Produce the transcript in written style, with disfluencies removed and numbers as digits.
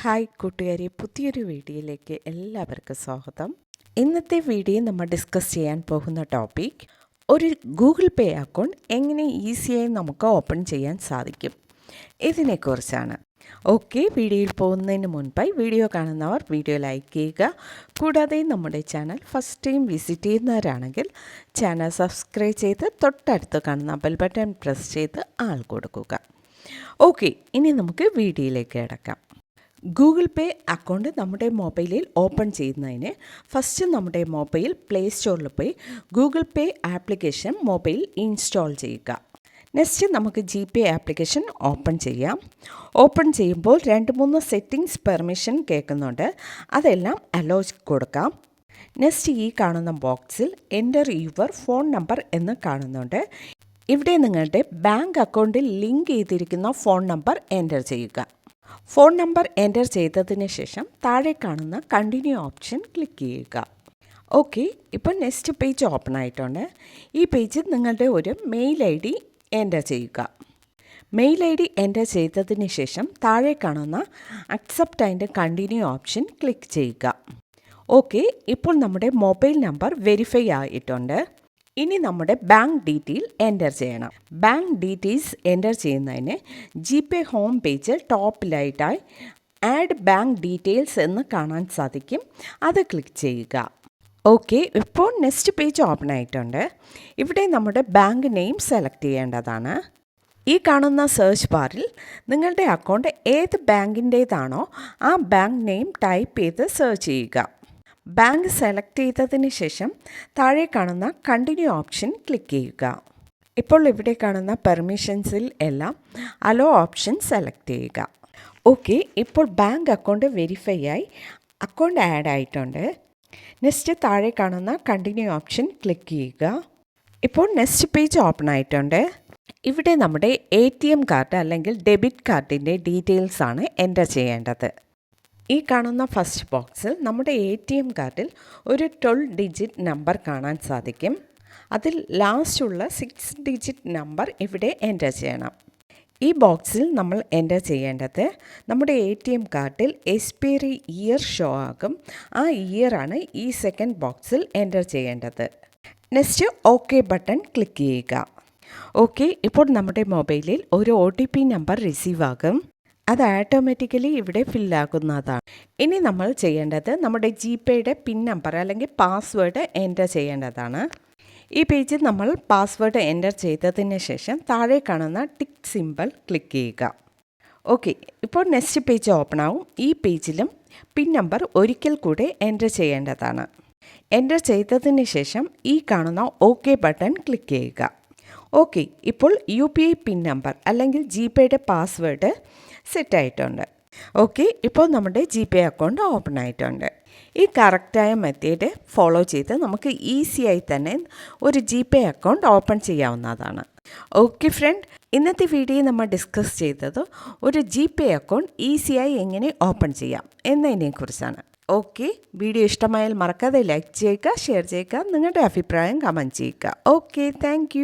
Hi കൂട്ടുകാരെ, പുതിയൊരു വീഡിയോയിലേക്ക് എല്ലാവർക്കും സ്വാഗതം. ഇന്നത്തെ വീഡിയോ നമ്മൾ ഡിസ്കസ് ചെയ്യാൻ പോകുന്ന ടോപ്പിക് ഒരു ഗൂഗിൾ പേ അക്കൗണ്ട് എങ്ങനെ ഈസിയായി നമുക്ക് ഓപ്പൺ ചെയ്യാൻ സാധിക്കും ഇതിനെക്കുറിച്ചാണ്. ഓക്കെ, വീഡിയോയിൽ പോകുന്നതിന് മുൻപായി വീഡിയോ കാണുന്നവർ വീഡിയോ ലൈക്ക് ചെയ്യുക. കൂടാതെ നമ്മുടെ ചാനൽ ഫസ്റ്റ് ടൈം വിസിറ്റ് ചെയ്യുന്നവരാണെങ്കിൽ ചാനൽ സബ്സ്ക്രൈബ് ചെയ്ത് തൊട്ടടുത്ത് കാണുന്ന ബെൽ ബട്ടൺ പ്രസ് ചെയ്ത് ആൾ കൊടുക്കുക. ഓക്കെ, ഇനി നമുക്ക് വീഡിയോയിലേക്ക് കിടക്കാം. ഗൂഗിൾ പേ അക്കൗണ്ട് നമ്മുടെ മൊബൈലിൽ ഓപ്പൺ ചെയ്യുന്നതിന് ഫസ്റ്റ് നമ്മുടെ മൊബൈൽ പ്ലേ സ്റ്റോറിൽ പോയി ഗൂഗിൾ പേ ആപ്ലിക്കേഷൻ മൊബൈൽ ഇൻസ്റ്റാൾ ചെയ്യുക. നെക്സ്റ്റ് നമുക്ക് GPay ആപ്ലിക്കേഷൻ ഓപ്പൺ ചെയ്യാം. ഓപ്പൺ ചെയ്യുമ്പോൾ 2-3 സെറ്റിങ്സ് പെർമിഷൻ കേൾക്കുന്നുണ്ട്, അതെല്ലാം അലോ കൊടുക്കാം. നെക്സ്റ്റ് ഈ കാണുന്ന ബോക്സിൽ എൻ്റർ യുവർ ഫോൺ നമ്പർ എന്ന് കാണുന്നുണ്ട്. ഇവിടെ നിങ്ങളുടെ ബാങ്ക് അക്കൗണ്ടിൽ ലിങ്ക് ചെയ്തിരിക്കുന്ന ഫോൺ നമ്പർ എൻ്റർ ചെയ്യുക. ഫോൺ നമ്പർ എൻ്റർ ചെയ്തതിന് ശേഷം താഴെ കാണുന്ന കണ്ടിന്യൂ ഓപ്ഷൻ ക്ലിക്ക് ചെയ്യുക. ഓക്കെ, ഇപ്പോൾ നെക്സ്റ്റ് പേജ് ഓപ്പൺ ആയിട്ടുണ്ട്. ഈ പേജിൽ നിങ്ങളുടെ ഒരു മെയിൽ ID എൻ്റർ ചെയ്യുക. മെയിൽ ID എൻ്റർ ചെയ്തതിന് ശേഷം താഴെ കാണുന്ന accept and continue option click ചെയ്യുക. ഓക്കെ, ഇപ്പോൾ നമ്മുടെ മൊബൈൽ നമ്പർ വെരിഫൈ ആയിട്ടുണ്ട്. ഇനി നമ്മുടെ ബാങ്ക് ഡീറ്റെയിൽ എൻ്റർ ചെയ്യണം. ബാങ്ക് ഡീറ്റെയിൽസ് എൻ്റർ ചെയ്യുന്നതിന് GPay ഹോം പേജിൽ ടോപ്പിലായിട്ടായി ആഡ് ബാങ്ക് ഡീറ്റെയിൽസ് എന്ന് കാണാൻ സാധിക്കും, അത് ക്ലിക്ക് ചെയ്യുക. ഓക്കെ, ഇപ്പോൾ നെക്സ്റ്റ് പേജ് ഓപ്പൺ ആയിട്ടുണ്ട്. ഇവിടെ നമ്മുടെ ബാങ്ക് നെയിം സെലക്ട് ചെയ്യേണ്ടതാണ്. ഈ കാണുന്ന സെർച്ച് ബാറിൽ നിങ്ങളുടെ അക്കൗണ്ട് ഏത് ബാങ്കിൻ്റേതാണോ ആ ബാങ്ക് നെയിം ടൈപ്പ് ചെയ്ത് സെർച്ച് ചെയ്യുക. ബാങ്ക് സെലക്ട് ചെയ്തതിന് ശേഷം താഴെ കാണുന്ന കണ്ടിന്യൂ ഓപ്ഷൻ ക്ലിക്ക് ചെയ്യുക. ഇപ്പോൾ ഇവിടെ കാണുന്ന പെർമിഷൻസിൽ എല്ലാം അലോ ഓപ്ഷൻ സെലക്ട് ചെയ്യുക. ഓക്കെ, ഇപ്പോൾ ബാങ്ക് അക്കൗണ്ട് വെരിഫൈ ആയി അക്കൗണ്ട് ആഡ് ആയിട്ടുണ്ട്. നെക്സ്റ്റ് താഴെ കാണുന്ന കണ്ടിന്യൂ ഓപ്ഷൻ ക്ലിക്ക് ചെയ്യുക. ഇപ്പോൾ നെക്സ്റ്റ് പേജ് ഓപ്പൺ ആയിട്ടുണ്ട്. ഇവിടെ നമ്മുടെ ATM കാർഡ് അല്ലെങ്കിൽ ഡെബിറ്റ് കാർഡിൻ്റെ ഡീറ്റെയിൽസ് ആണ് എൻ്റർ ചെയ്യേണ്ടത്. ഈ കാണുന്ന ഫസ്റ്റ് ബോക്സിൽ നമ്മുടെ ATM കാർഡിൽ ഒരു 12 ഡിജിറ്റ് നമ്പർ കാണാൻ സാധിക്കും. അതിൽ ലാസ്റ്റുള്ള 6 ഡിജിറ്റ് നമ്പർ ഇവിടെ എൻ്റർ ചെയ്യണം. ഈ ബോക്സിൽ നമ്മൾ എൻ്റർ ചെയ്യേണ്ടത് നമ്മുടെ ATM കാർഡിൽ എക്സ്പയറി ഇയർ ഷോ ആകും. ആ ഇയറാണ് ഈ സെക്കൻഡ് ബോക്സിൽ എൻ്റർ ചെയ്യേണ്ടത്. നെക്സ്റ്റ് ഓക്കെ ബട്ടൺ ക്ലിക്ക് ചെയ്യുക. ഓക്കെ, ഇപ്പോൾ നമ്മുടെ മൊബൈലിൽ ഒരു OTP നമ്പർ റിസീവ് ആകും. അത് ഓട്ടോമാറ്റിക്കലി ഇവിടെ ഫില്ലാക്കുന്നതാണ്. ഇനി നമ്മൾ ചെയ്യേണ്ടത് നമ്മുടെ GPayയുടെ പിൻ നമ്പർ അല്ലെങ്കിൽ പാസ്വേഡ് എൻ്റർ ചെയ്യേണ്ടതാണ്. ഈ പേജിൽ നമ്മൾ പാസ്വേഡ് എൻ്റർ ചെയ്തതിന് ശേഷം താഴെ കാണുന്ന ടിക്ക് സിമ്പിൾ ക്ലിക്ക് ചെയ്യുക. ഓക്കെ, ഇപ്പോൾ നെക്സ്റ്റ് പേജ് ഓപ്പൺ ആവും. ഈ പേജിലും പിൻ നമ്പർ ഒരിക്കൽ കൂടെ എൻ്റർ ചെയ്യേണ്ടതാണ്. എൻ്റർ ചെയ്തതിന് ശേഷം ഈ കാണുന്ന ഓക്കെ ബട്ടൺ ക്ലിക്ക് ചെയ്യുക. ഓക്കെ, ഇപ്പോൾ UPI പിൻ നമ്പർ അല്ലെങ്കിൽ GPayയുടെ പാസ്വേഡ് സെറ്റ് ആയിട്ടുണ്ട്. ഓക്കെ, ഇപ്പോൾ നമ്മുടെ GPay അക്കൗണ്ട് ഓപ്പൺ ആയിട്ടുണ്ട്. ഈ കറക്റ്റായ മെത്തേഡ് ഫോളോ ചെയ്ത് നമുക്ക് ഈസിയായി തന്നെ ഒരു GPay അക്കൗണ്ട് ഓപ്പൺ ചെയ്യാവുന്നതാണ്. ഓക്കെ ഫ്രണ്ട്, ഇന്നത്തെ വീഡിയോ നമ്മൾ ഡിസ്കസ് ചെയ്തത് ഒരു GPay അക്കൗണ്ട് ഈസിയായി എങ്ങനെ ഓപ്പൺ ചെയ്യാം എന്നതിനെക്കുറിച്ചാണ്. ഓക്കെ, വീഡിയോ ഇഷ്ടമായാൽ മറക്കാതെ ലൈക്ക് ചെയ്യുക, ഷെയർ ചെയ്യുക, നിങ്ങളുടെ അഭിപ്രായം കമൻറ്റ് ചെയ്യുക. Okay, thank